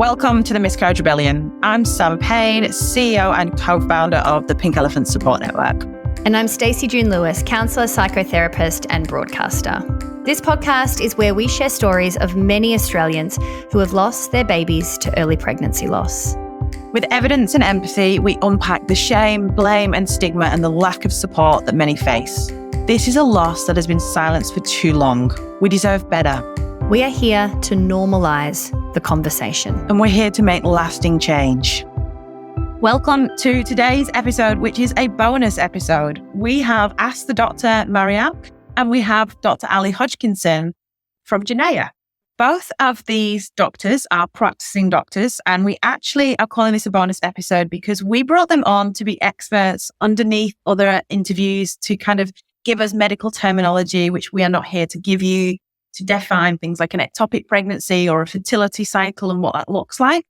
Welcome to the Miscarriage Rebellion. I'm Sam Payne, CEO and co-founder of the Pink Elephant Support Network. And I'm Stacey June Lewis, counsellor, psychotherapist and broadcaster. This podcast is where we share stories of many Australians who have lost their babies to early pregnancy loss. With evidence and empathy, we unpack the shame, blame and stigma and the lack of support that many face. This is a loss that has been silenced for too long. We deserve better. We are here to normalise the conversation. And we're here to make lasting change. Welcome to today's episode, which is a bonus episode. We have asked the Dr Mariam and we have Dr Hodgkinson from Genea. Both of these doctors are practising doctors, and we actually are calling this a bonus episode because we brought them on to be experts underneath other interviews to kind of give us medical terminology, which we are not here to give you, to define things like an ectopic pregnancy or a fertility cycle and what that looks like.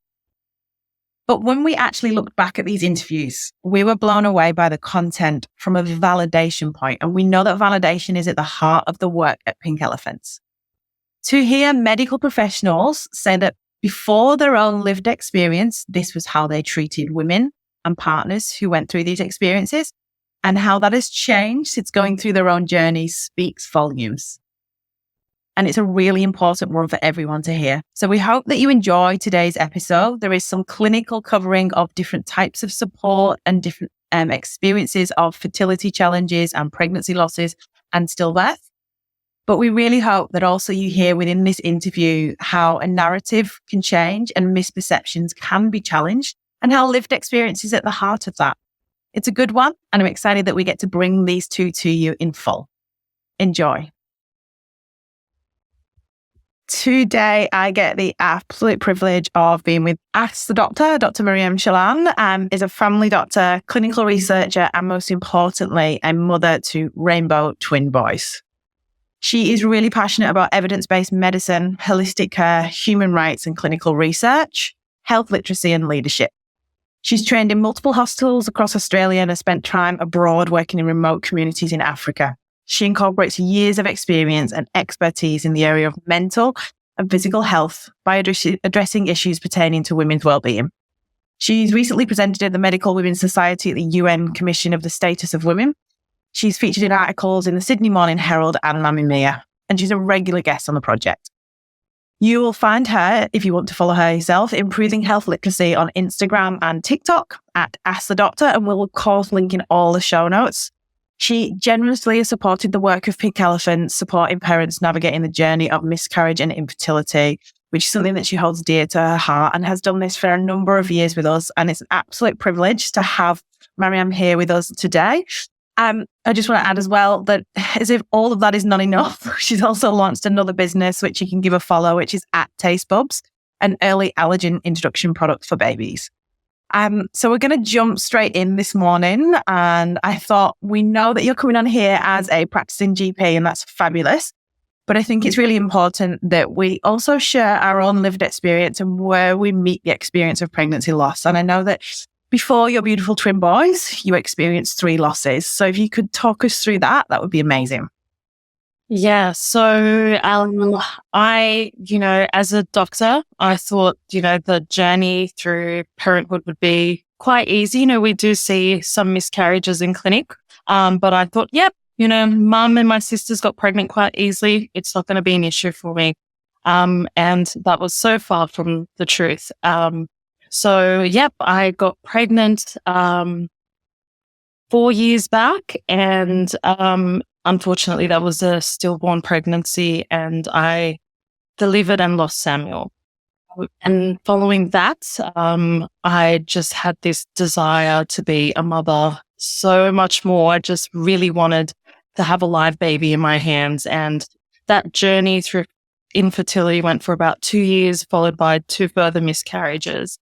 But when we actually looked back at these interviews, we were blown away by the content from a validation point. And we know that validation is at the heart of the work at Pink Elephants. To hear medical professionals say that before their own lived experience, this was how they treated women and partners who went through these experiences, and how that has changed since going through their own journey speaks volumes. And it's a really important one for everyone to hear. So we hope that you enjoy today's episode. There is some clinical covering of different types of support and different experiences of fertility challenges and pregnancy losses and stillbirth. But we really hope that also you hear within this interview how a narrative can change and misperceptions can be challenged, and how lived experience is at the heart of that. It's a good one, and I'm excited that we get to bring these two to you in full. Enjoy. Today, I get the absolute privilege of being with Ask the Doctor. Dr Mariam Chaalan is a family doctor, clinical researcher, and most importantly, a mother to rainbow twin boys. She is really passionate about evidence-based medicine, holistic care, human rights and clinical research, health literacy and leadership. She's trained in multiple hospitals across Australia and has spent time abroad working in remote communities in Africa. She incorporates years of experience and expertise in the area of mental and physical health by addressing issues pertaining to women's well-being. She's recently presented at the Medical Women's Society at the UN Commission of the Status of Women. She's featured in articles in the Sydney Morning Herald and Mamma Mia, and she's a regular guest on the project. You will find her, if you want to follow her yourself, improving health literacy on Instagram and TikTok at Ask the Doctor, and we'll of course link in all the show notes. She generously has supported the work of Pink Elephants, supporting parents navigating the journey of miscarriage and infertility, which is something that she holds dear to her heart, and has done this for a number of years with us. And it's an absolute privilege to have Mariam here with us today. I just want to add as well that as if all of that is not enough, she's also launched another business, which you can give a follow, which is at Taste Bubs, an early allergen introduction product for babies. So we're going to jump straight in this morning. And I thought, we know that you're coming on here as a practicing GP, and that's fabulous. But I think it's really important that we also share our own lived experience and where we meet the experience of pregnancy loss. And I know that before your beautiful twin boys, you experienced 3 losses. So if you could talk us through that, that would be amazing. Yeah. So, as a doctor, I thought, the journey through parenthood would be quite easy. We do see some miscarriages in clinic. But I thought, mum and my sisters got pregnant quite easily. It's not going to be an issue for me. And that was so far from the truth. I got pregnant, 4 years back, and, unfortunately, that was a stillborn pregnancy, and I delivered and lost Samuel. And following that, I just had this desire to be a mother so much more. I just really wanted to have a live baby in my hands. And that journey through infertility went for about 2 years, followed by 2 further miscarriages.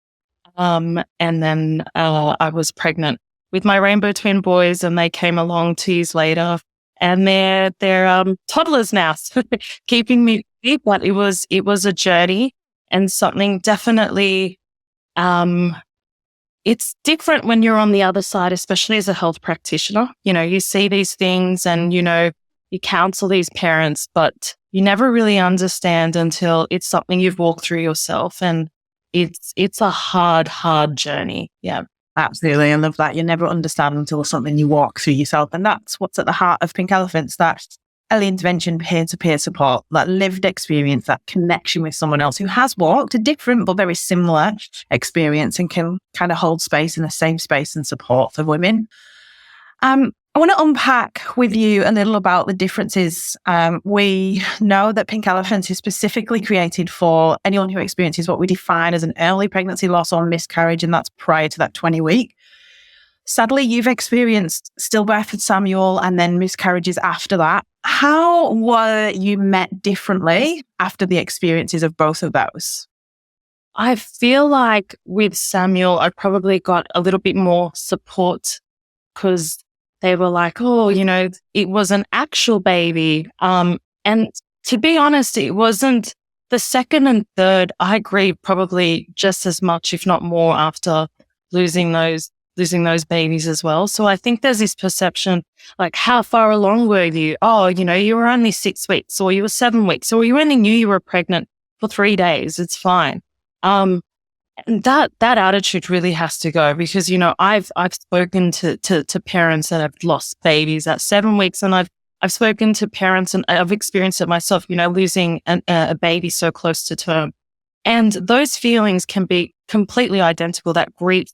And then I was pregnant with my rainbow twin boys, and they came along 2 years later. And they're toddlers now, so keeping me busy. But it was a journey, and something definitely. It's different when you're on the other side, especially as a health practitioner. You see these things, and you counsel these parents, but you never really understand until it's something you've walked through yourself. And it's a hard journey. Yeah. Absolutely. I love that. You never understand until something you walk through yourself. And that's what's at the heart of Pink Elephants, that early intervention, peer-to-peer support, that lived experience, that connection with someone else who has walked a different but very similar experience and can kind of hold space in a safe space and support for women. I want to unpack with you a little about the differences. We know that Pink Elephants is specifically created for anyone who experiences what we define as an early pregnancy loss or miscarriage, and that's prior to that 20-week. Sadly, you've experienced stillbirth with Samuel and then miscarriages after that. How were you met differently after the experiences of both of those? I feel like with Samuel, I probably got a little bit more support because they were like, oh, it was an actual baby. And to be honest, it wasn't. The second and third, I grieved probably just as much, if not more, after losing those babies as well. So I think there's this perception, like, how far along were you? Oh, you were only 6 weeks, or you were 7 weeks, or you only knew you were pregnant for 3 days. It's fine. And that attitude really has to go, because, I've spoken to parents that have lost babies at 7 weeks, and I've spoken to parents, and I've experienced it myself, losing a baby so close to term. And those feelings can be completely identical, that grief,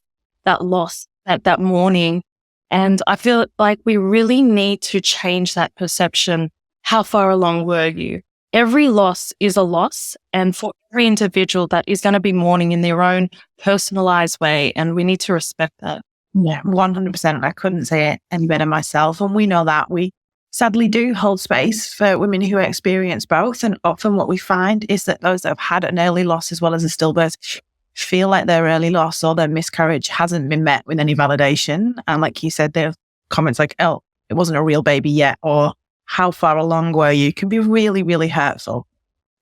that loss, that mourning. And I feel like we really need to change that perception. How far along were you? Every loss is a loss, and for every individual that is going to be mourning in their own personalized way, and we need to respect that. Yeah, 100%. I couldn't say it any better myself. And we know that we sadly do hold space for women who experience both. And often what we find is that those that have had an early loss as well as a stillbirth feel like their early loss or their miscarriage hasn't been met with any validation. And like you said, there are comments like, oh, it wasn't a real baby yet, or how far along were you, can be really, really hurtful.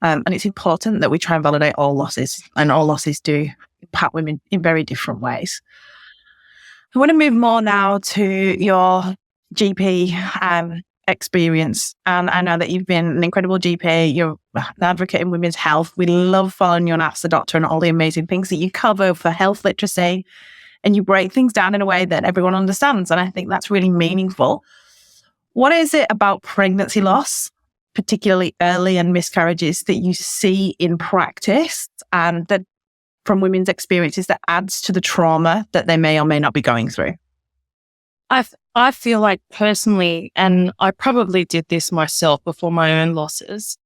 And it's important that we try and validate all losses, and all losses do impact women in very different ways. I want to move more now to your GP experience. And I know that you've been an incredible GP. You're an advocate in women's health. We love following you on Ask the Doctor and all the amazing things that you cover for health literacy. And you break things down in a way that everyone understands. And I think that's really meaningful. What is it about pregnancy loss, particularly early and miscarriages, that you see in practice and that from women's experiences that adds to the trauma that they may or may not be going through? I feel like personally, and I probably did this myself before my own losses,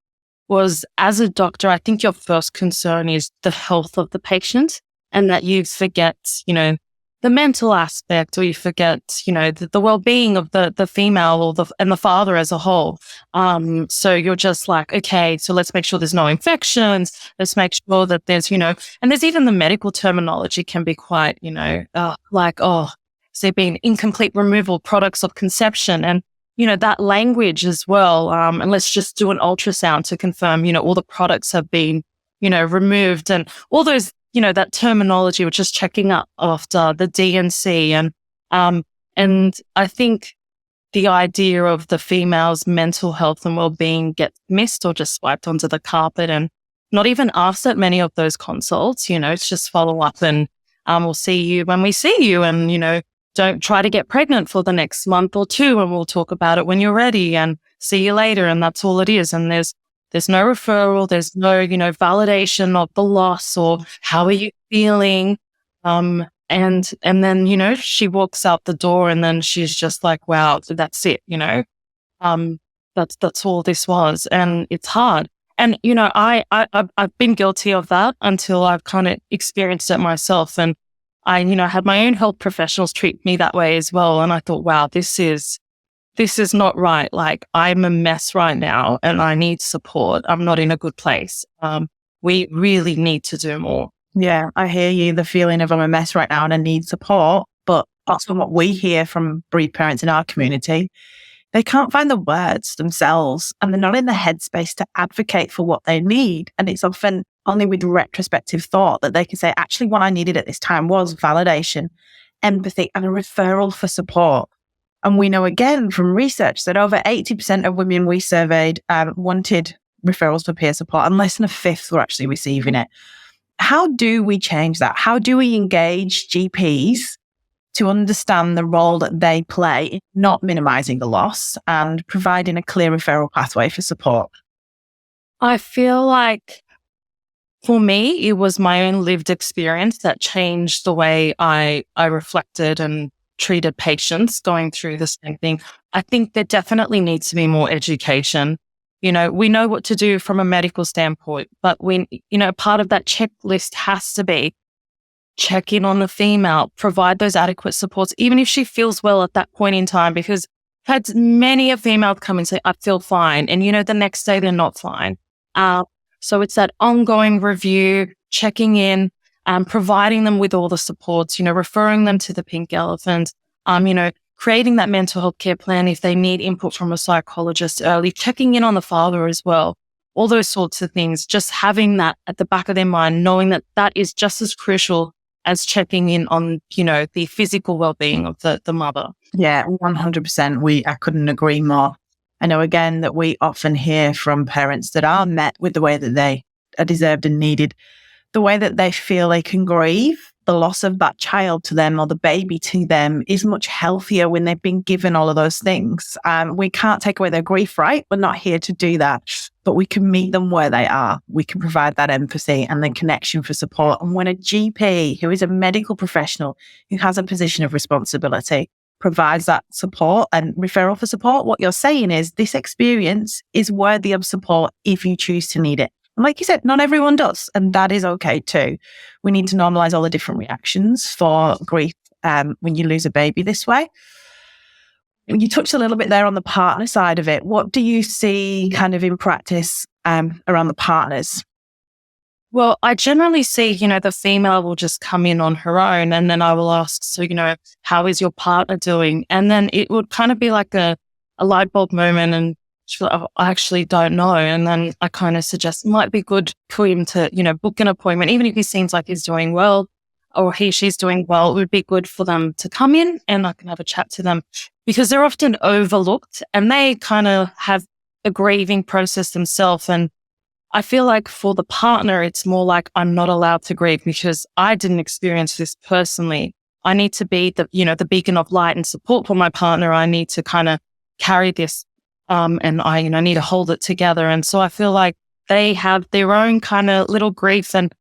was as a doctor, I think your first concern is the health of the patient, and that you forget, the mental aspect, or you forget, the well-being of the female and the father as a whole. So you're just like, okay, so let's make sure there's no infections. Let's make sure that there's, and there's even the medical terminology can be quite, so there been incomplete removal, products of conception, and, that language as well. And let's just do an ultrasound to confirm, all the products have been, removed, and all those, that terminology, which is checking up after the DNC. And I think the idea of the female's mental health and well-being gets missed or just swiped onto the carpet and not even asked at many of those consults. It's just follow up and we'll see you when we see you, and, don't try to get pregnant for the next month or two, and we'll talk about it when you're ready and see you later. And that's all it is. And there's no referral. There's no, validation of the loss or how are you feeling. And then, she walks out the door and then she's just like, wow, that's it. That's all this was. And it's hard. And, I've been guilty of that until I've kind of experienced it myself. And I, had my own health professionals treat me that way as well. And I thought, wow, this is not right. Like, I'm a mess right now and I need support. I'm not in a good place. We really need to do more. Yeah, I hear you. The feeling of I'm a mess right now and I need support. But also what we hear from bereaved parents in our community, they can't find the words themselves and they're not in the headspace to advocate for what they need. And it's often only with retrospective thought that they can say, actually, what I needed at this time was validation, empathy, and a referral for support. And we know again from research that over 80% of women we surveyed wanted referrals for peer support, and less than a fifth were actually receiving it. how do we change that? How do we engage GPs to understand the role that they play in not minimizing the loss and providing a clear referral pathway for support? I feel like for me, it was my own lived experience that changed the way I reflected and treated patients going through the same thing. I think there definitely needs to be more education. We know what to do from a medical standpoint, but part of that checklist has to be check in on the female, provide those adequate supports, even if she feels well at that point in time, because I've had many a female come and say, I feel fine. And, the next day they're not fine. So it's that ongoing review, checking in, providing them with all the supports, referring them to the Pink Elephant, creating that mental health care plan if they need input from a psychologist early, checking in on the father as well, all those sorts of things, just having that at the back of their mind, knowing that that is just as crucial as checking in on, the physical well-being of the mother. Yeah, 100%. I couldn't agree more. I know, again, that we often hear from parents that are met with the way that they are deserved and needed, the way that they feel they can grieve the loss of that child to them or the baby to them is much healthier when they've been given all of those things. We can't take away their grief, right? We're not here to do that, but we can meet them where they are. We can provide that empathy and the connection for support. And when a GP, who is a medical professional, who has a position of responsibility, provides that support and referral for support, what you're saying is this experience is worthy of support if you choose to need it. And like you said, not everyone does, and that is okay too. We need to normalize all the different reactions for grief when you lose a baby this way. You touched a little bit there on the partner side of it. What do you see kind of in practice around the partners? Well, I generally see, the female will just come in on her own, and then I will ask, so, how is your partner doing? And then it would kind of be like a light bulb moment, and she's like, oh, I actually don't know. And then I kind of suggest it might be good for him to, book an appointment, even if he seems like he's doing well or she's doing well, it would be good for them to come in and I can have a chat to them, because they're often overlooked and they kind of have a grieving process themselves. And I feel like for the partner, it's more like I'm not allowed to grieve because I didn't experience this personally. I need to be the beacon of light and support for my partner. I need to kind of carry this and I, need to hold it together. And so I feel like they have their own kind of little grief and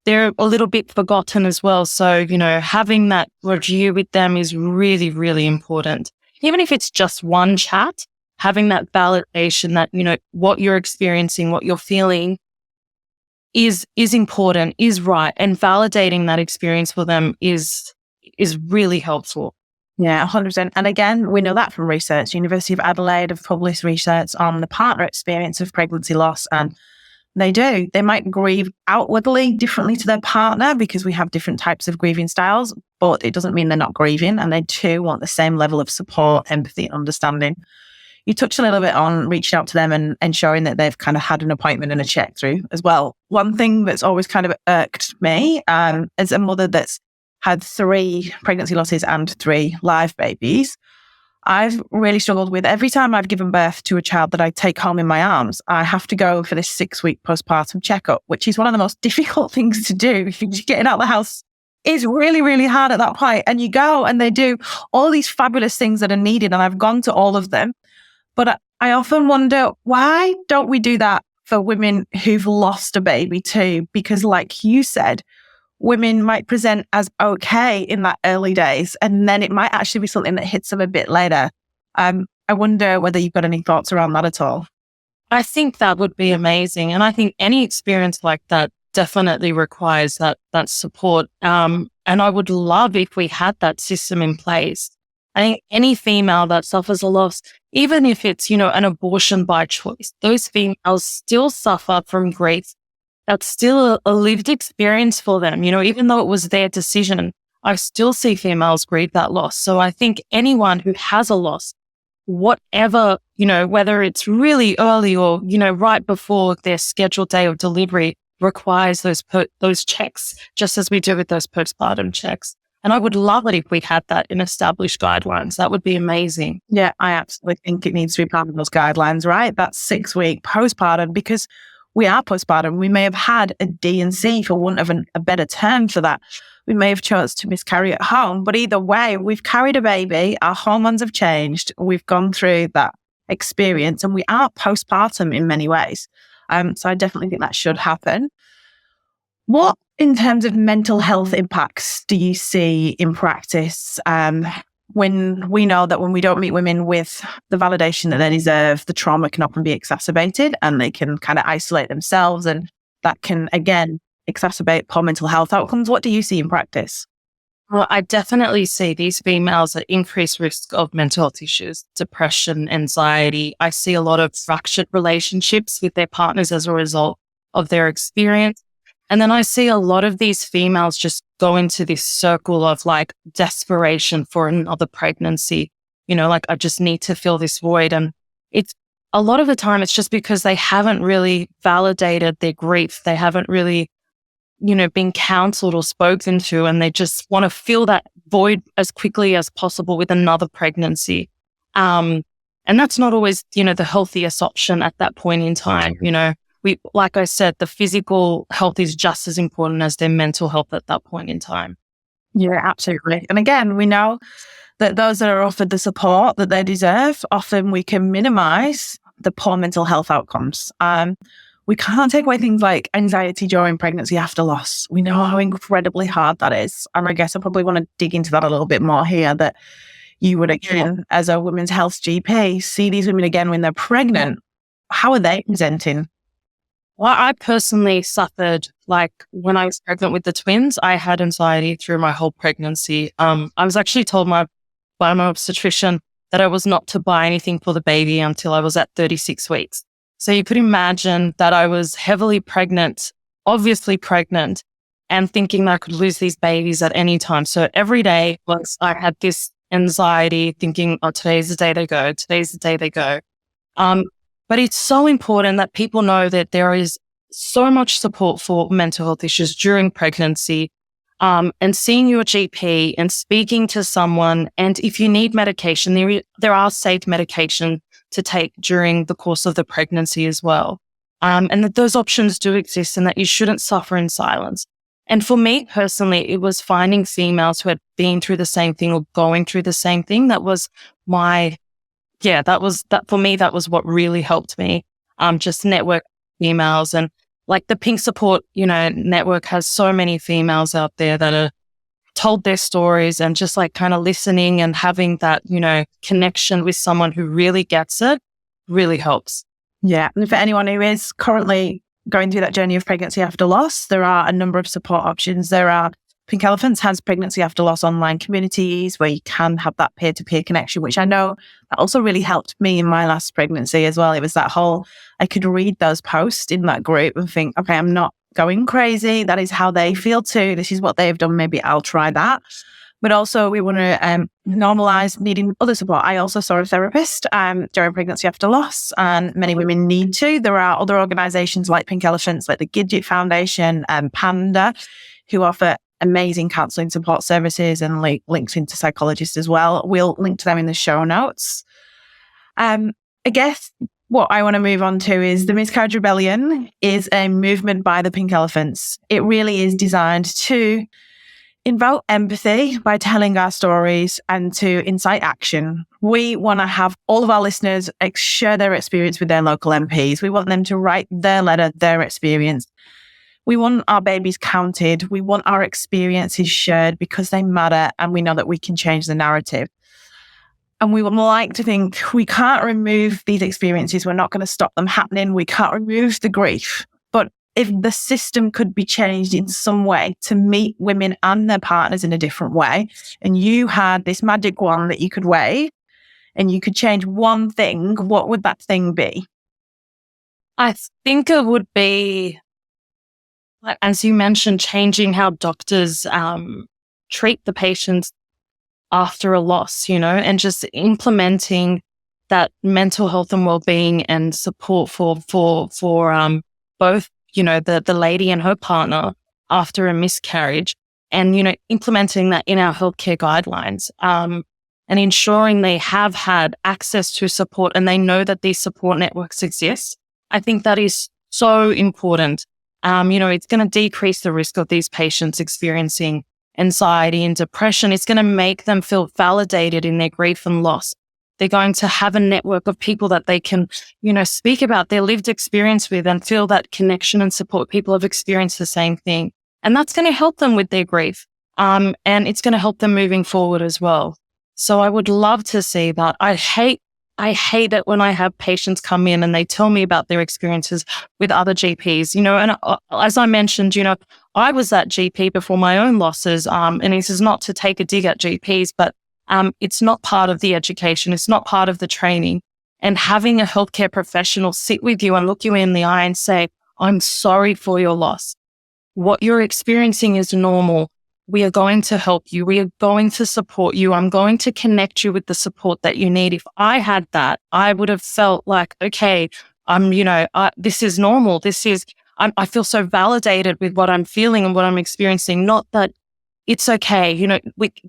they're a little bit forgotten as well. So, having that review with them is really, really important. Even if it's just one chat, having that validation that, what you're experiencing, what you're feeling is important, is right. And validating that experience for them is really helpful. Yeah, 100%. And again, we know that from research. University of Adelaide have published research on the partner experience of pregnancy loss. And they might grieve outwardly differently to their partner because we have different types of grieving styles, but it doesn't mean they're not grieving. And they too want the same level of support, empathy, and understanding. You touched a little bit on reaching out to them and ensuring that they've kind of had an appointment and a check through as well. One thing that's always kind of irked me as a mother that's had 3 pregnancy losses and 3 live babies, I've really struggled with every time I've given birth to a child that I take home in my arms, I have to go for this 6-week postpartum checkup, which is one of the most difficult things to do. Getting out of the house is really, really hard at that point. And you go and they do all these fabulous things that are needed. And I've gone to all of them. But I often wonder, why don't we do that for women who've lost a baby too? Because like you said, women might present as okay in that early days, and then it might actually be something that hits them a bit later. I wonder whether you've got any thoughts around that at all. I think that would be amazing. And I think any experience like that definitely requires that support. And I would love if we had that system in place. I think any female that suffers a loss, even if it's, an abortion by choice, those females still suffer from grief. That's still a lived experience for them. Even though it was their decision, I still see females grieve that loss. So I think anyone who has a loss, whatever, whether it's really early or, right before their scheduled day of delivery, requires those checks, just as we do with those postpartum checks. And I would love it if we had that in established guidelines. That would be amazing. Yeah, I absolutely think it needs to be part of those guidelines, right? That 6-week postpartum, because we are postpartum. We may have had a D and C, for want of a better term for that. We may have chose to miscarry at home, but either way, we've carried a baby, our hormones have changed, we've gone through that experience, and we are postpartum in many ways. So I definitely think that should happen. What, in terms of mental health impacts, do you see in practice when we know that when we don't meet women with the validation that they deserve, the trauma can often be exacerbated and they can kind of isolate themselves, and that can, again, exacerbate poor mental health outcomes? What do you see in practice? Well, I definitely see these females at increased risk of mental health issues, depression, anxiety. I see a lot of fractured relationships with their partners as a result of their experience. And then I see a lot of these females just go into this circle of like desperation for another pregnancy. Like, I just need to fill this void. And it's a lot of the time, it's just because they haven't really validated their grief. They haven't really, been counseled or spoken to, and they just want to fill that void as quickly as possible with another pregnancy. And that's not always, the healthiest option at that point in time. Like I said, the physical health is just as important as their mental health at that point in time. Yeah, absolutely. And again, we know that those that are offered the support that they deserve, often we can minimize the poor mental health outcomes. We can't take away things like anxiety during pregnancy after loss. We know how incredibly hard that is. And I guess I probably want to dig into that a little bit more here, that you would, again, as a women's health GP, see these women again when they're pregnant. How are they presenting? Well, I personally suffered, like when I was pregnant with the twins, I had anxiety through my whole pregnancy. I was actually told by my obstetrician that I was not to buy anything for the baby until I was at 36 weeks. So you could imagine that I was heavily pregnant, obviously pregnant, and thinking that I could lose these babies at any time. So every day I had this anxiety, thinking, oh, today's the day they go, today's the day they go. But it's so important that people know that there is so much support for mental health issues during pregnancy, and seeing your GP and speaking to someone. And if you need medication, there are safe medication to take during the course of the pregnancy as well. And that those options do exist and that you shouldn't suffer in silence. And for me personally, it was finding females who had been through the same thing or going through the same thing. That was for me, that was what really helped me. Just network females, and like the Pink Support, network has so many females out there that are told their stories, and just like kind of listening and having that, connection with someone who really gets it really helps. Yeah. And for anyone who is currently going through that journey of pregnancy after loss, there are a number of support options. Pink Elephants has pregnancy after loss online communities where you can have that peer-to-peer connection, which I know that also really helped me in my last pregnancy as well. It was that whole, I could read those posts in that group and think, okay, I'm not going crazy. That is how they feel too. This is what they've done. Maybe I'll try that. But also we want to normalize needing other support. I also saw a therapist during pregnancy after loss, and many women need to. There are other organizations like Pink Elephants, like the Gidget Foundation and Panda, who offer amazing counselling support services and links into psychologists as well. We'll link to them in the show notes. I guess what I want to move on to is the Miscarriage Rebellion is a movement by the Pink Elephants. It really is designed to invoke empathy by telling our stories and to incite action. We want to have all of our listeners share their experience with their local MPs. We want them to write their letter, their experience. We want our babies counted. We want our experiences shared because they matter, and we know that we can change the narrative. And we would like to think we can't remove these experiences. We're not going to stop them happening. We can't remove the grief. But if the system could be changed in some way to meet women and their partners in a different way, and you had this magic wand that you could wave and you could change one thing, what would that thing be? I think it would be, as you mentioned, changing how doctors treat the patients after a loss, and just implementing that mental health and well-being and support for both, the lady and her partner after a miscarriage, and, implementing that in our healthcare guidelines, and ensuring they have had access to support and they know that these support networks exist. I think that is so important. It's going to decrease the risk of these patients experiencing anxiety and depression. It's going to make them feel validated in their grief and loss. They're going to have a network of people that they can, speak about their lived experience with and feel that connection and support. People have experienced the same thing. And that's going to help them with their grief. And it's going to help them moving forward as well. So I would love to see that. I hate it when I have patients come in and they tell me about their experiences with other GPs, and as I mentioned, I was that GP before my own losses. And this is not to take a dig at GPs, but it's not part of the education. It's not part of the training. And having a healthcare professional sit with you and look you in the eye and say, I'm sorry for your loss. What you're experiencing is normal. We are going to help you. We are going to support you. I'm going to connect you with the support that you need. If I had that, I would have felt like, okay, this is normal. I feel so validated with what I'm feeling and what I'm experiencing. Not that it's okay.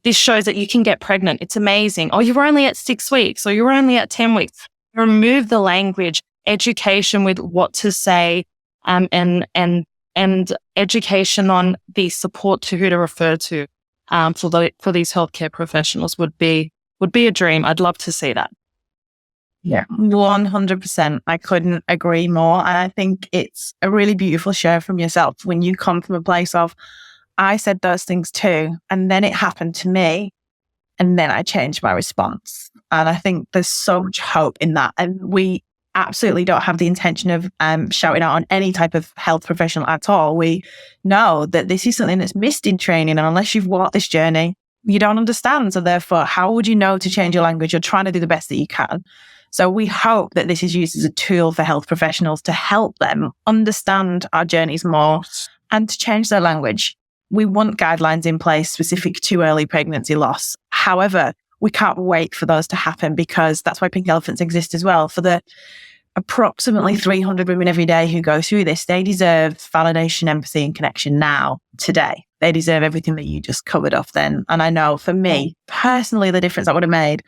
This shows that you can get pregnant. It's amazing. Oh, you're only at 6 weeks, or you're only at 10 weeks. Remove the language, education with what to say, and education on the support to who to refer to for these healthcare professionals would be a dream. I'd love to see that. Yeah, 100%. I couldn't agree more. And I think it's a really beautiful share from yourself when you come from a place of, I said those things too, and then it happened to me, and then I changed my response. And I think there's so much hope in that. And we absolutely don't have the intention of shouting out on any type of health professional at all. We know that this is something that's missed in training, and unless you've walked this journey, you don't understand. So therefore, how would you know to change your language? You're trying to do the best that you can. So we hope that this is used as a tool for health professionals to help them understand our journeys more and to change their language. We want guidelines in place specific to early pregnancy loss. However, we can't wait for those to happen, because that's why Pink Elephants exist as well. For the approximately 300 women every day who go through this, they deserve validation, empathy, and connection now, today. They deserve everything that you just covered off then. And I know for me, personally, the difference that would have made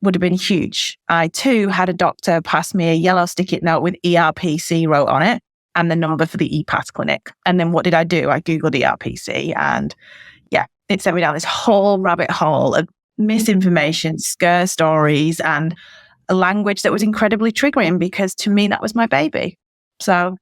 would have been huge. I too had a doctor pass me a yellow sticky note with ERPC wrote on it and the number for the EPAS clinic. And then what did I do? I Googled ERPC, and it sent me down this whole rabbit hole of misinformation, scare stories, and a language that was incredibly triggering, because to me, that was my baby. So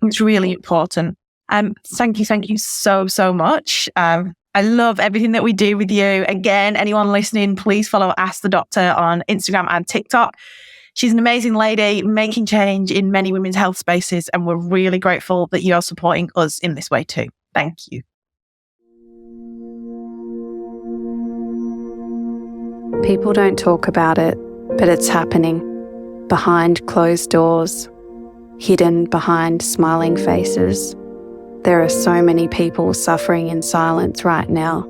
it's really important. Thank you so much. I love everything that we do with you. Again, anyone listening, please follow Ask the Doctor on Instagram and TikTok. She's an amazing lady making change in many women's health spaces, and we're really grateful that you're supporting us in this way too. Thank you. People don't talk about it, but it's happening. Behind closed doors, hidden behind smiling faces. There are so many people suffering in silence right now,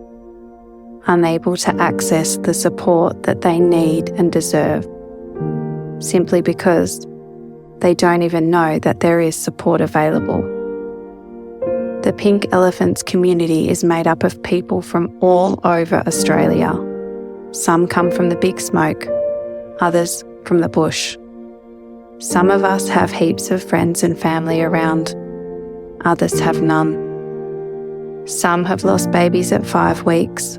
unable to access the support that they need and deserve, simply because they don't even know that there is support available. The Pink Elephants community is made up of people from all over Australia. Some come from the big smoke, others from the bush. Some of us have heaps of friends and family around, others have none. Some have lost babies at 5 weeks.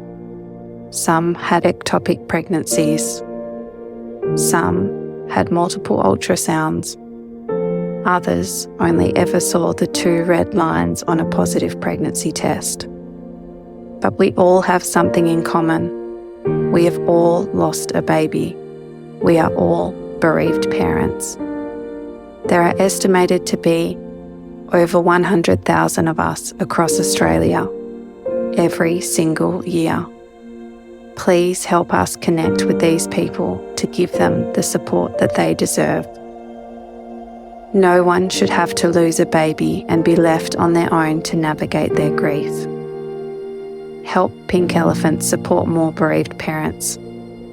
Some had ectopic pregnancies. Some had multiple ultrasounds. Others only ever saw the 2 red lines on a positive pregnancy test. But we all have something in common. We have all lost a baby. We are all bereaved parents. There are estimated to be over 100,000 of us across Australia every single year. Please help us connect with these people to give them the support that they deserve. No one should have to lose a baby and be left on their own to navigate their grief. Help Pink Elephants support more bereaved parents.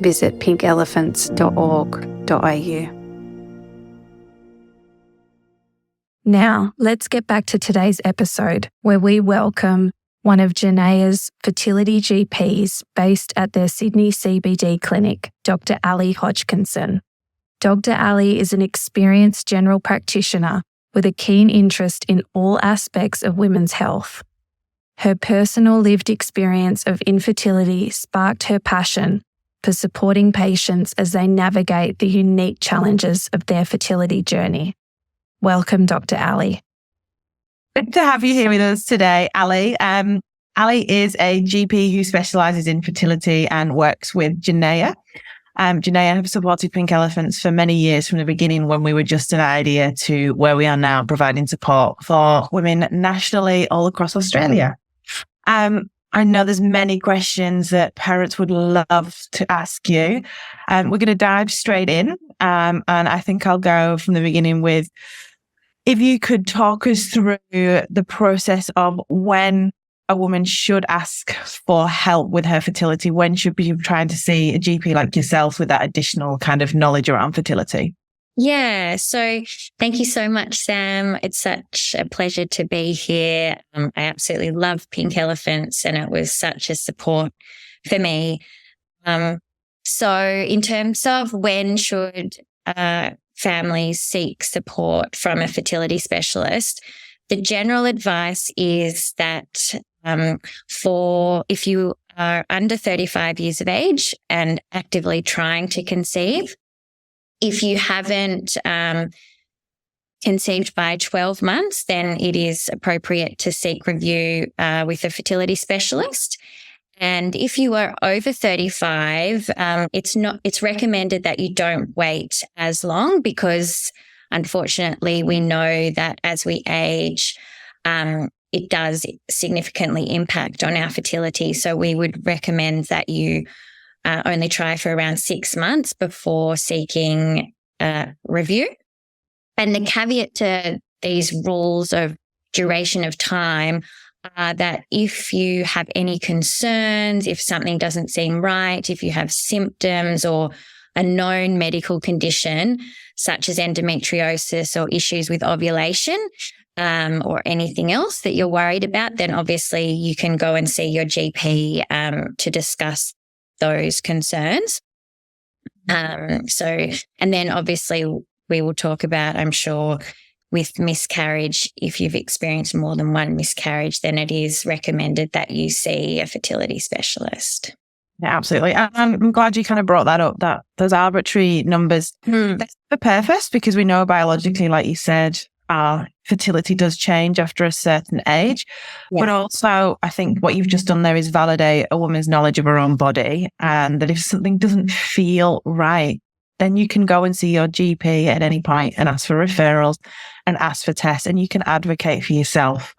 Visit pinkelephants.org.au. Now, let's get back to today's episode, where we welcome one of Genea's fertility GPs based at their Sydney CBD clinic, Dr Ali Hodgkinson. Dr Ali is an experienced general practitioner with a keen interest in all aspects of women's health. Her personal lived experience of infertility sparked her passion for supporting patients as they navigate the unique challenges of their fertility journey. Welcome, Dr. Ali. Good to have you here with us today, Ali. Ali is a GP who specialises in fertility and works with Genea. Genea have supported Pink Elephants for many years, from the beginning when we were just an idea to where we are now, providing support for women nationally all across Australia. I know there's many questions that parents would love to ask you. We're going to dive straight in. And I think I'll go from the beginning with, if you could talk us through the process of when a woman should ask for help with her fertility. When should be trying to see a GP like yourself with that additional kind of knowledge around fertility? Yeah. So thank you so much, Sam. It's such a pleasure to be here. I absolutely love Pink Elephants, and it was such a support for me. So in terms of when should families seek support from a fertility specialist, the general advice is that if you are under 35 years of age and actively trying to conceive, if you haven't conceived by 12 months, then it is appropriate to seek review with a fertility specialist. And if you are over 35, it's recommended that you don't wait as long, because unfortunately we know that as we age, it does significantly impact on our fertility. So we would recommend that you only try for around 6 months before seeking review. And the caveat to these rules of duration of time are that if you have any concerns, if something doesn't seem right, if you have symptoms or a known medical condition such as endometriosis or issues with ovulation, or anything else that you're worried about, then obviously you can go and see your GP to discuss those concerns. And then obviously we will talk about, I'm sure, with miscarriage, if you've experienced more than one miscarriage, then it is recommended that you see a fertility specialist. Yeah, absolutely. I'm glad you kind of brought that up, that those arbitrary numbers. That's the purpose, because we know biologically, like you said, fertility does change after a certain age. Yeah. But also, I think what you've just done there is validate a woman's knowledge of her own body, and that if something doesn't feel right, then you can go and see your GP at any point and ask for referrals and ask for tests, and you can advocate for yourself.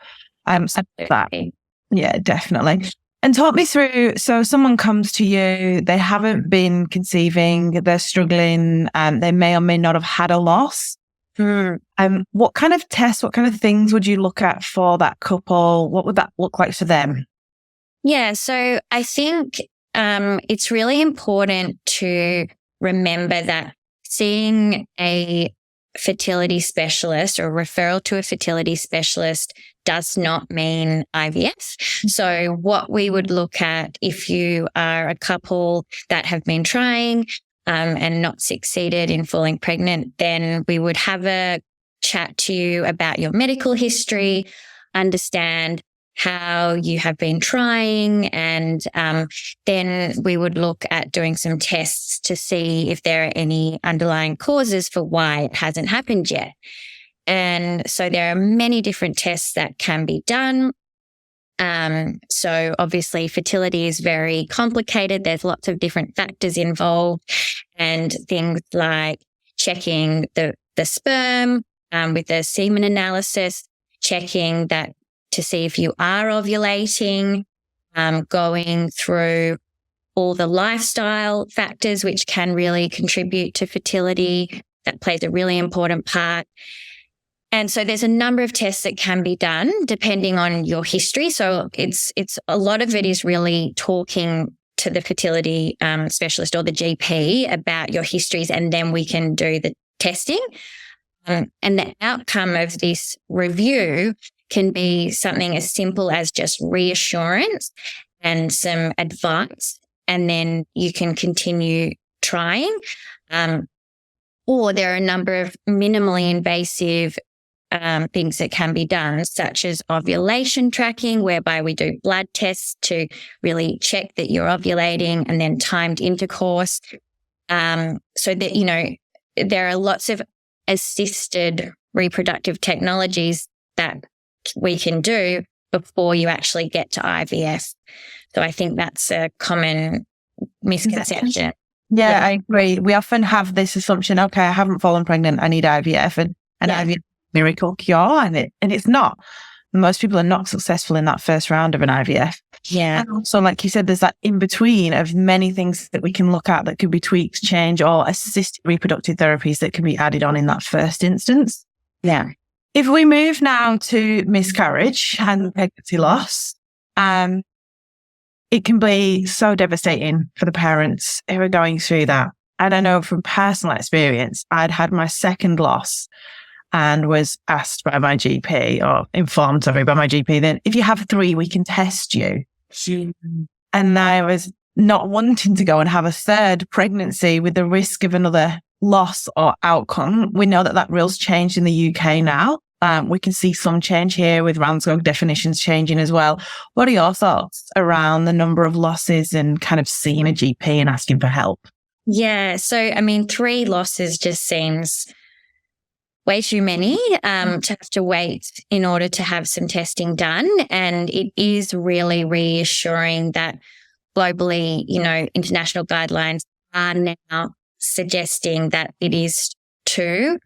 Yeah, definitely. And talk me through, so someone comes to you, they haven't been conceiving, they're struggling, they may or may not have had a loss. What kind of tests, what kind of things would you look at for that couple? What would that look like for them? Yeah, so I think it's really important to remember that seeing a fertility specialist or referral to a fertility specialist does not mean IVF. So what we would look at, if you are a couple that have been trying and not succeeded in falling pregnant, then we would have a chat to you about your medical history, understand how you have been trying, and then we would look at doing some tests to see if there are any underlying causes for why it hasn't happened yet. And so there are many different tests that can be done. So obviously fertility is very complicated. There's lots of different factors involved, and things like checking the sperm with the semen analysis, checking that to see if you are ovulating, going through all the lifestyle factors which can really contribute to fertility. That plays a really important part. And so there's a number of tests that can be done depending on your history. So it's a lot of it is really talking to the fertility specialist or the GP about your histories, and then we can do the testing. And the outcome of this review can be something as simple as just reassurance and some advice, and then you can continue trying. Or there are a number of minimally invasive things that can be done, such as ovulation tracking, whereby we do blood tests to really check that you're ovulating, and then timed intercourse. So that, there are lots of assisted reproductive technologies that we can do before you actually get to IVF. So I think that's a common misconception. Yeah, I agree. We often have this assumption, okay, I haven't fallen pregnant, I need IVF, and IVF miracle cure, and it's not. Most people are not successful in that first round of an IVF. Yeah. And also, like you said, there's that in between of many things that we can look at that could be tweaks, change, or assisted reproductive therapies that can be added on in that first instance. Yeah. If we move now to miscarriage and pregnancy loss, it can be so devastating for the parents who are going through that. And I know from personal experience, I'd had my second loss and was asked by my GP, or informed, by my GP, then if you have 3, we can test you. And I was not wanting to go and have a third pregnancy with the risk of another loss or outcome. We know that rule's changed in the UK now. We can see some change here with Ransgog definitions changing as well. What are your thoughts around the number of losses and kind of seeing a GP and asking for help? Yeah. So, 3 losses just seems way too many to have to wait in order to have some testing done. And it is really reassuring that globally, international guidelines are now suggesting that it is 2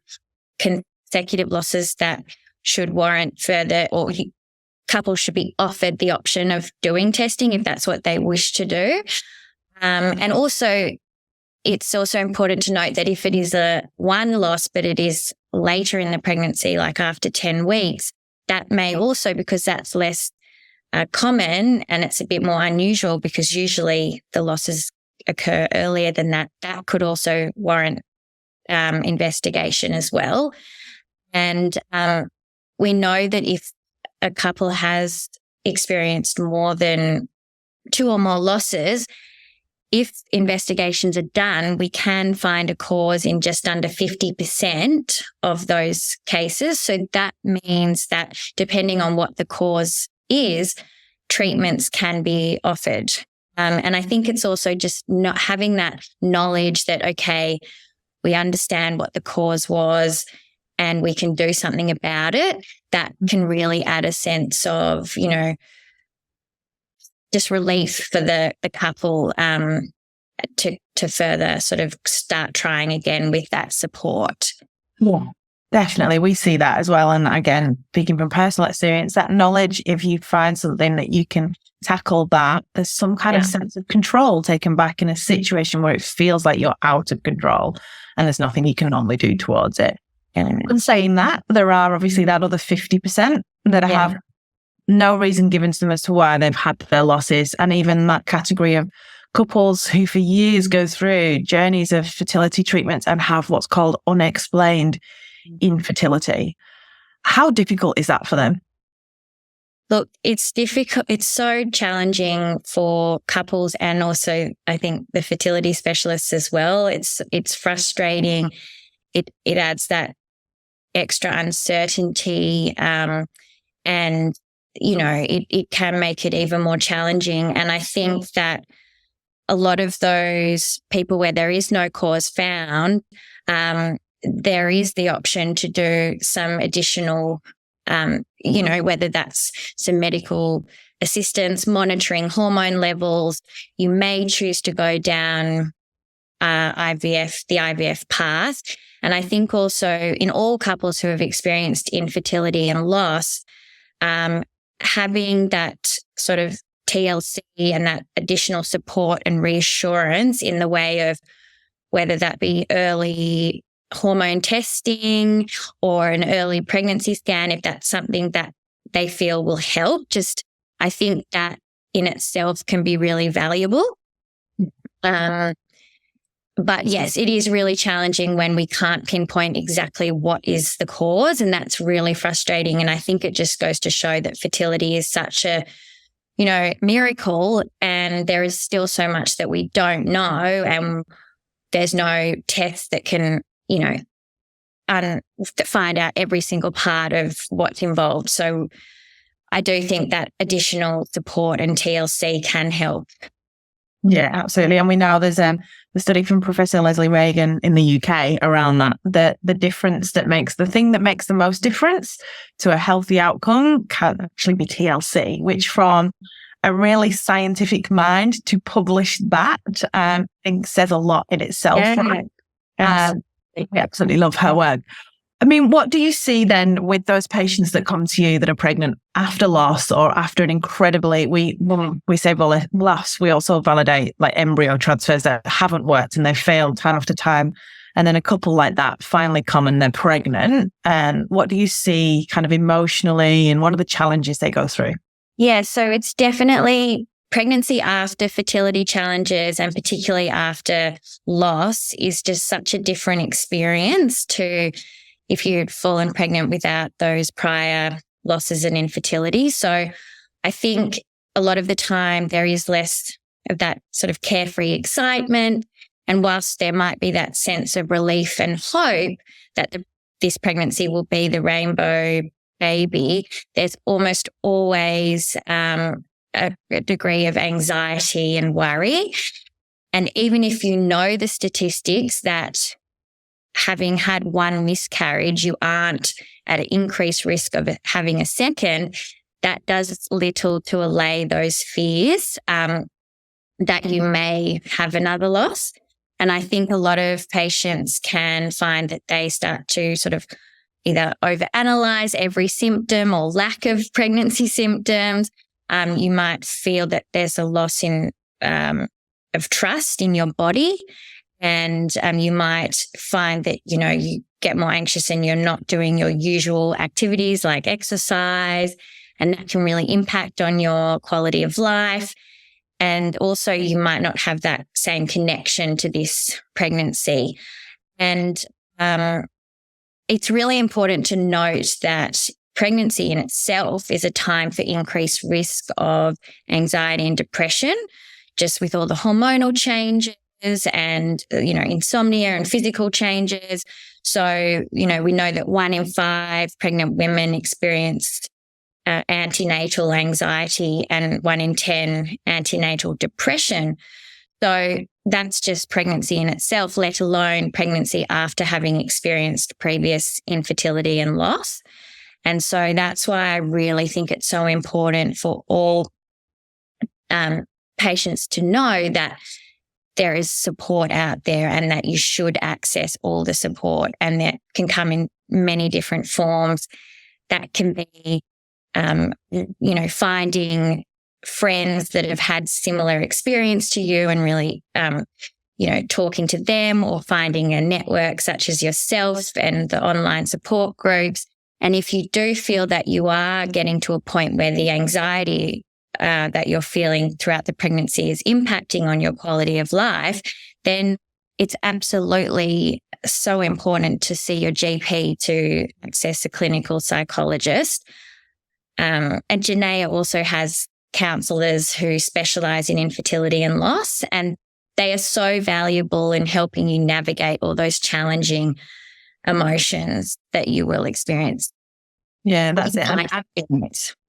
consecutive losses that should warrant further, or couples should be offered the option of doing testing if that's what they wish to do. And also, it's also important to note that if it is a 1 loss, but it is later in the pregnancy, like after 10 weeks, that may also, because that's less common and it's a bit more unusual, because usually the losses occur earlier than that, that could also warrant investigation as well. And we know that if a couple has experienced more than 2 or more losses, if investigations are done, we can find a cause in just under 50% of those cases. So that means that depending on what the cause is, treatments can be offered. And I think it's also just not having that knowledge that, okay, we understand what the cause was and we can do something about it, that can really add a sense of, just relief for the couple to further sort of start trying again with that support. Yeah, definitely. We see that as well. And again, speaking from personal experience, that knowledge, if you find something that you can tackle that, there's some kind of sense of control taken back in a situation where it feels like you're out of control and there's nothing you can normally do towards it. And saying that, there are obviously that other 50% that have no reason given to them as to why they've had their losses. And even that category of couples who for years go through journeys of fertility treatments and have what's called unexplained infertility. How difficult is that for them? Look, it's difficult. It's so challenging for couples and also I think the fertility specialists as well. It's frustrating. It adds that extra uncertainty and it can make it even more challenging. And I think that a lot of those people where there is no cause found, there is the option to do some additional, whether that's some medical assistance, monitoring hormone levels. You may choose to go down the IVF path. And I think also in all couples who have experienced infertility and loss, having that sort of TLC and that additional support and reassurance in the way of whether that be early hormone testing or an early pregnancy scan, if that's something that they feel will help, I think that in itself can be really valuable. But yes, it is really challenging when we can't pinpoint exactly what is the cause, and that's really frustrating. And I think it just goes to show that fertility is such a, miracle, and there is still so much that we don't know, and there's no test that can, find out every single part of what's involved. So I do think that additional support and TLC can help. Yeah, absolutely. And we know there's the study from Professor Leslie Reagan in the UK around that, the difference that makes the thing that makes the most difference to a healthy outcome can actually be TLC, which from a really scientific mind to publish that, I think says a lot in itself. Yeah. We absolutely love her work. I mean, what do you see then with those patients that come to you that are pregnant after loss or after an incredibly, when we say loss, we also validate like embryo transfers that haven't worked and they've failed time after time. And then a couple like that finally come and they're pregnant. And what do you see kind of emotionally and what are the challenges they go through? Yeah, so it's definitely pregnancy after fertility challenges and particularly after loss is just such a different experience to if you'd fallen pregnant without those prior losses and infertility. So I think a lot of the time there is less of that sort of carefree excitement. And whilst there might be that sense of relief and hope that this pregnancy will be the rainbow baby, there's almost always a degree of anxiety and worry. And even if you know the statistics that having had one miscarriage, you aren't at an increased risk of having a second, that does little to allay those fears that you may have another loss. And I think a lot of patients can find that they start to sort of either overanalyze every symptom or lack of pregnancy symptoms. You might feel that there's a loss of trust in your body. And you might find that, you get more anxious and you're not doing your usual activities like exercise, and that can really impact on your quality of life. And also you might not have that same connection to this pregnancy. And it's really important to note that pregnancy in itself is a time for increased risk of anxiety and depression, just with all the hormonal changes and, insomnia and physical changes. So, we know that 1 in 5 pregnant women experience antenatal anxiety and 1 in 10 antenatal depression. So that's just pregnancy in itself, let alone pregnancy after having experienced previous infertility and loss. And so that's why I really think it's so important for all patients to know that there is support out there and that you should access all the support, and that can come in many different forms. That can be, finding friends that have had similar experience to you and really, talking to them, or finding a network such as yourself and the online support groups. And if you do feel that you are getting to a point where the anxiety that you're feeling throughout the pregnancy is impacting on your quality of life, then it's absolutely so important to see your GP to access a clinical psychologist. And Genea also has counsellors who specialise in infertility and loss, and they are so valuable in helping you navigate all those challenging emotions that you will experience. Yeah, that's it.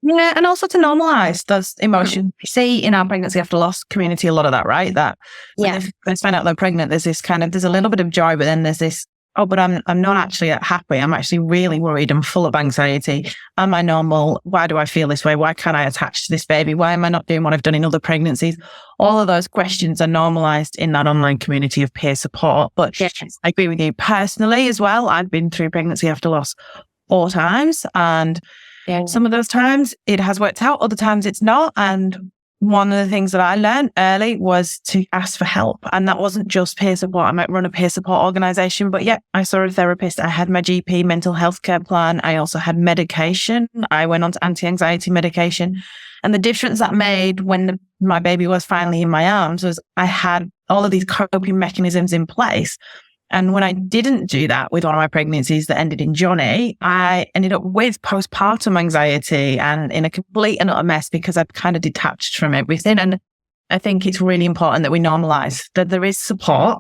Yeah, and also to normalise those emotions. We see in our pregnancy after loss community a lot of that, right? That when they find out they're pregnant, there's a little bit of joy, but then there's this, but I'm not actually happy. I'm actually really worried. I'm full of anxiety. Am I normal? Why do I feel this way? Why can't I attach to this baby? Why am I not doing what I've done in other pregnancies? All of those questions are normalised in that online community of peer support. But I agree with you personally as well. I've been through pregnancy after loss 4 times, and some of those times it has worked out, other times it's not. And one of the things that I learned early was to ask for help. And that wasn't just peer support. I might run a peer support organisation, but I saw a therapist. I had my GP mental health care plan. I also had medication. I went on to anti-anxiety medication. And the difference that made when my baby was finally in my arms was I had all of these coping mechanisms in place. And when I didn't do that with one of my pregnancies that ended in Johnny, I ended up with postpartum anxiety and in a complete and utter mess because I'd kind of detached from everything. And I think it's really important that we normalise that there is support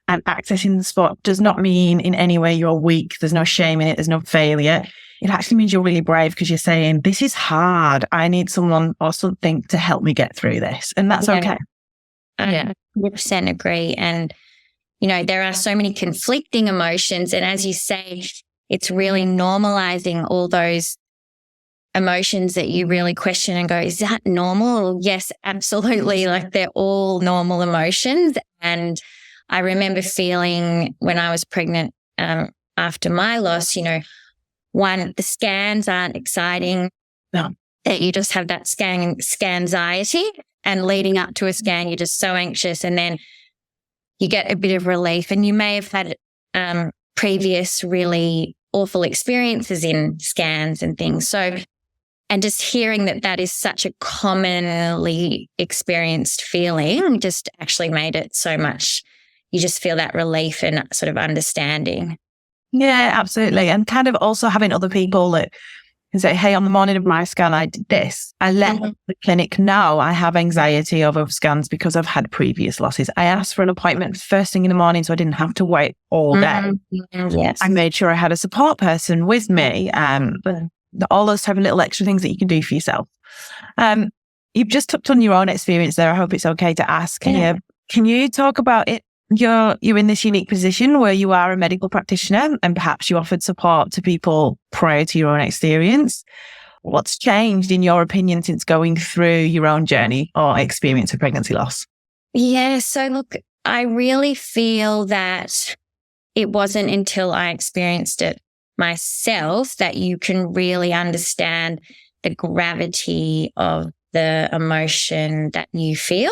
And accessing the support does not mean in any way you're weak. There's no shame in it. There's no failure. It actually means you're really brave because you're saying, this is hard. I need someone or something to help me get through this. And that's okay. I 100% agree. And, there are so many conflicting emotions. And as you say, it's really normalizing all those emotions that you really question and go, is that normal? Yes, absolutely. Like they're all normal emotions. And I remember feeling when I was pregnant after my loss, the scans aren't exciting. No. That you just have that scanxiety, and leading up to a scan, you're just so anxious, and then you get a bit of relief. And you may have had previous really awful experiences in scans and things. So, and just hearing that is such a commonly experienced feeling just actually made it so much. You just feel that relief and sort of understanding. Yeah, absolutely. And kind of also having other people that can say, hey, on the morning of my scan, I did this. I let the clinic know I have anxiety over scans because I've had previous losses. I asked for an appointment first thing in the morning so I didn't have to wait all day. Yes. I made sure I had a support person with me. All those type of little extra things that you can do for yourself. You've just touched on your own experience there. I hope it's okay to ask. Can you talk about it? You're in this unique position where you are a medical practitioner and perhaps you offered support to people prior to your own experience. What's changed in your opinion since going through your own journey or experience of pregnancy loss? Yeah. So look, I really feel that it wasn't until I experienced it myself that you can really understand the gravity of the emotion that you feel.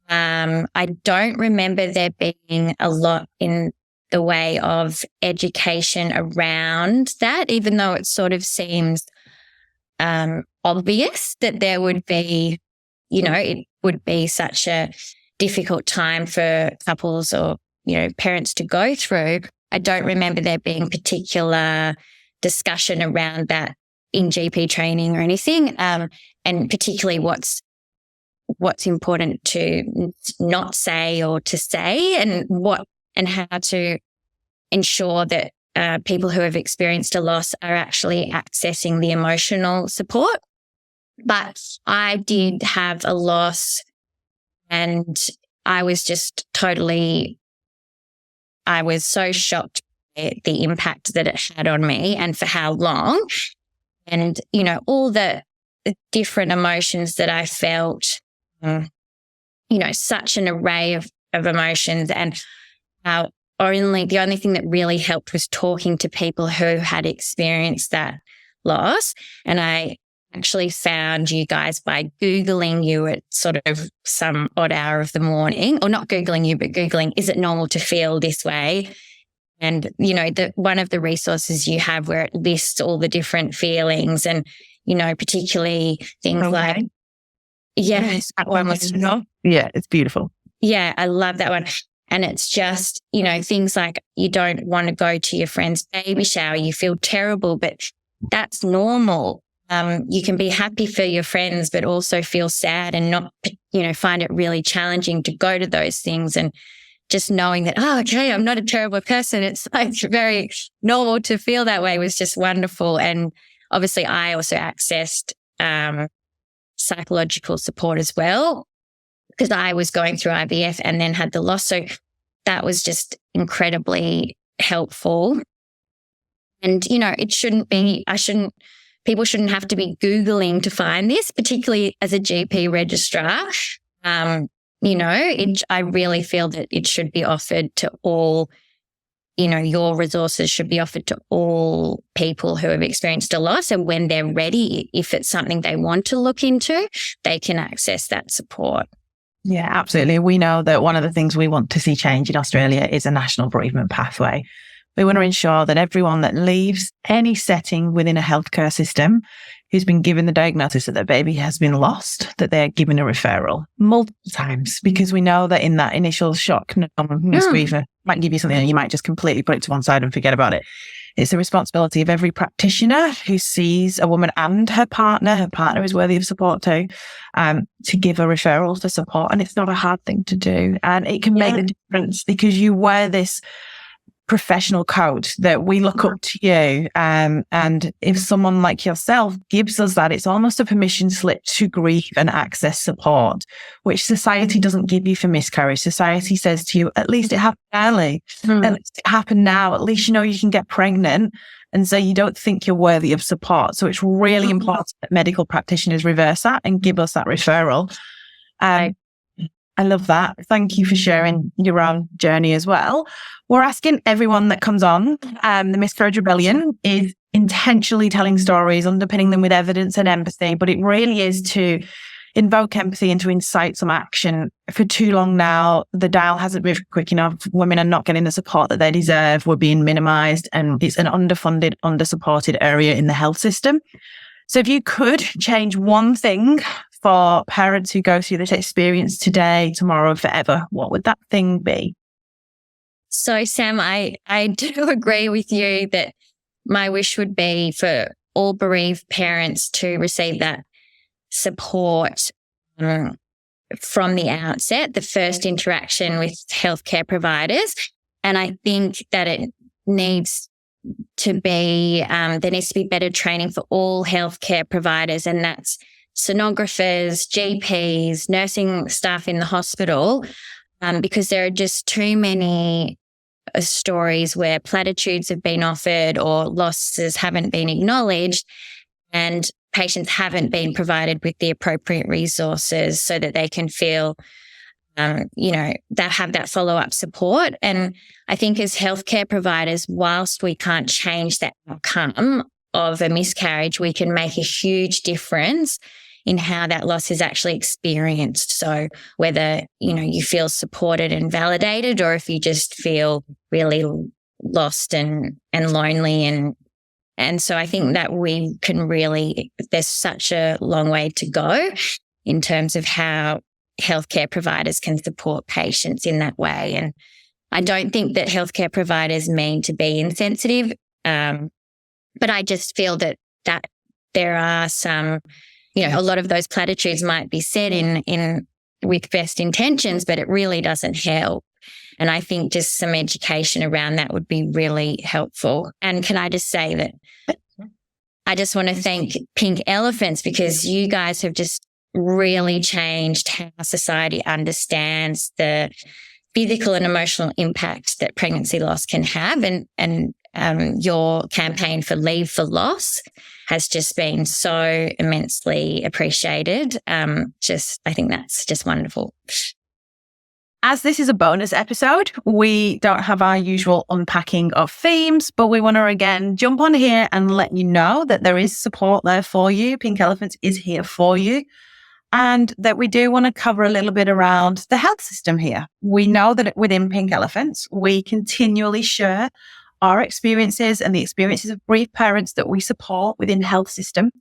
I don't remember there being a lot in the way of education around that, even though it sort of seems obvious that there would be, it would be such a difficult time for couples or, parents to go through. I don't remember there being particular discussion around that in GP training or anything, and particularly what's important to not say or to say, and how to ensure that people who have experienced a loss are actually accessing the emotional support. But I did have a loss and I was so shocked by the impact that it had on me and for how long, and, all the different emotions that I felt, such an array of emotions, and how the only thing that really helped was talking to people who had experienced that loss. And I actually found you guys by Googling you at sort of some odd hour of the morning, or not Googling you, but Googling, is it normal to feel this way? And, one of the resources you have where it lists all the different feelings and, particularly things like, yes, that one was, yeah, it's beautiful. Yeah, I love that one. And it's just, things like you don't want to go to your friend's baby shower, you feel terrible, but that's normal. You can be happy for your friends, but also feel sad and not, find it really challenging to go to those things. And just knowing that, okay, I'm not a terrible person. It's like very normal to feel that way was just wonderful. And obviously I also accessed psychological support as well, because I was going through IVF and then had the loss. So that was just incredibly helpful. And, people shouldn't have to be Googling to find this, particularly as a GP registrar. I really feel that it should be offered to all, your resources should be offered to all people who have experienced a loss. And when they're ready, if it's something they want to look into, they can access that support. Yeah, absolutely. We know that one of the things we want to see change in Australia is a national bereavement pathway. We want to ensure that everyone that leaves any setting within a healthcare system who's been given the diagnosis that their baby has been lost, that they're given a referral multiple times, because we know that in that initial shock, bereavement might give you something and you might just completely put it to one side and forget about it. It's the responsibility of every practitioner who sees a woman and her partner is worthy of support too, to give a referral for support. And it's not a hard thing to do. And it can make the difference because you wear this professional coat that we look up to you. And if someone like yourself gives us that, it's almost a permission slip to grieve and access support, which society doesn't give you for miscarriage. Society says to you, at least it happened early. At least it happened now. At least you know you can get pregnant. And so you don't think you're worthy of support. So it's really important that medical practitioners reverse that and give us that referral. I love that. Thank you for sharing your own journey as well. We're asking everyone that comes on, the Miscarriage Rebellion is intentionally telling stories, underpinning them with evidence and empathy, but it really is to invoke empathy and to incite some action. For too long now, the dial hasn't moved quick enough. Women are not getting the support that they deserve. We're being minimised, and it's an underfunded, undersupported area in the health system. So if you could change one thing for parents who go through this experience today, tomorrow, forever, what would that thing be? So, Sam, I do agree with you that my wish would be for all bereaved parents to receive that support from the outset, the first interaction with healthcare providers. And I think that it needs to be, there needs to be better training for all healthcare providers, and that's sonographers, GPs, nursing staff in the hospital, because there are just too many stories where platitudes have been offered or losses haven't been acknowledged and patients haven't been provided with the appropriate resources so that they can feel, that have that follow-up support. And I think as healthcare providers, whilst we can't change that outcome of a miscarriage, we can make a huge difference in how that loss is actually experienced. So whether, you feel supported and validated, or if you just feel really lost and lonely. And so I think that we can really, there's such a long way to go in terms of how healthcare providers can support patients in that way. And I don't think that healthcare providers mean to be insensitive, but I just feel that there are some, a lot of those platitudes might be said in with best intentions, but it really doesn't help. And I think just some education around that would be really helpful. And can I just say that I just want to thank Pink Elephants, because you guys have just really changed how society understands the physical and emotional impact that pregnancy loss can have. And your campaign for Leave for Loss has just been so immensely appreciated. I think that's just wonderful. As this is a bonus episode, we don't have our usual unpacking of themes, but we want to again jump on here and let you know that there is support there for you. Pink Elephants is here for you. And that we do want to cover a little bit around the health system here. We know that within Pink Elephants, we continually share our experiences and the experiences of bereaved parents that we support within the health system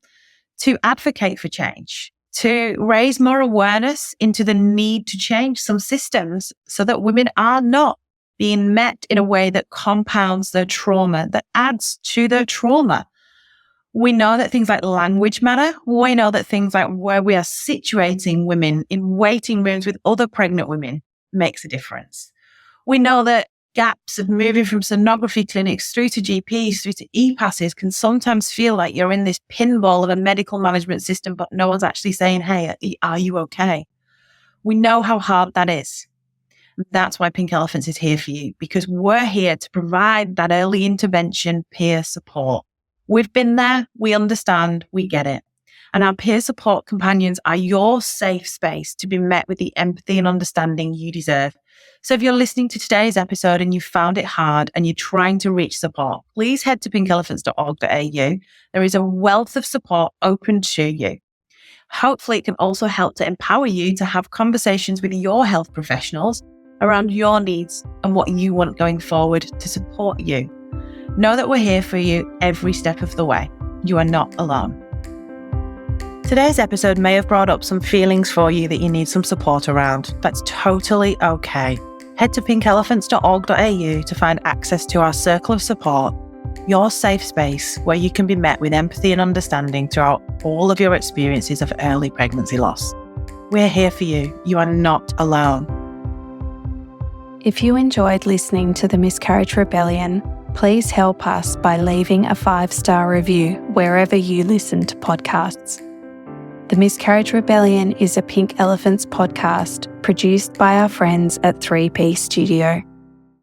to advocate for change, to raise more awareness into the need to change some systems so that women are not being met in a way that compounds their trauma, that adds to their trauma. We know that things like language matter. We know that things like where we are situating women in waiting rooms with other pregnant women makes a difference. We know that gaps of moving from sonography clinics through to GPs, through to e-passes can sometimes feel like you're in this pinball of a medical management system, but no one's actually saying, hey, are you okay? We know how hard that is. That's why Pink Elephants is here for you, because we're here to provide that early intervention peer support. We've been there, we understand, we get it. And our peer support companions are your safe space to be met with the empathy and understanding you deserve. So if you're listening to today's episode and you found it hard and you're trying to reach support, please head to pinkelephants.org.au. There is a wealth of support open to you. Hopefully it can also help to empower you to have conversations with your health professionals around your needs and what you want going forward to support you. Know that we're here for you every step of the way. You are not alone. Today's episode may have brought up some feelings for you that you need some support around. That's totally okay. Head to pinkelephants.org.au to find access to our circle of support. your safe space where you can be met with empathy and understanding throughout all of your experiences of early pregnancy loss. We're here for you. You are not alone. If you enjoyed listening to The Miscarriage Rebellion, please help us by leaving a 5-star review wherever you listen to podcasts. The Miscarriage Rebellion is a Pink Elephants podcast produced by our friends at 3P Studio.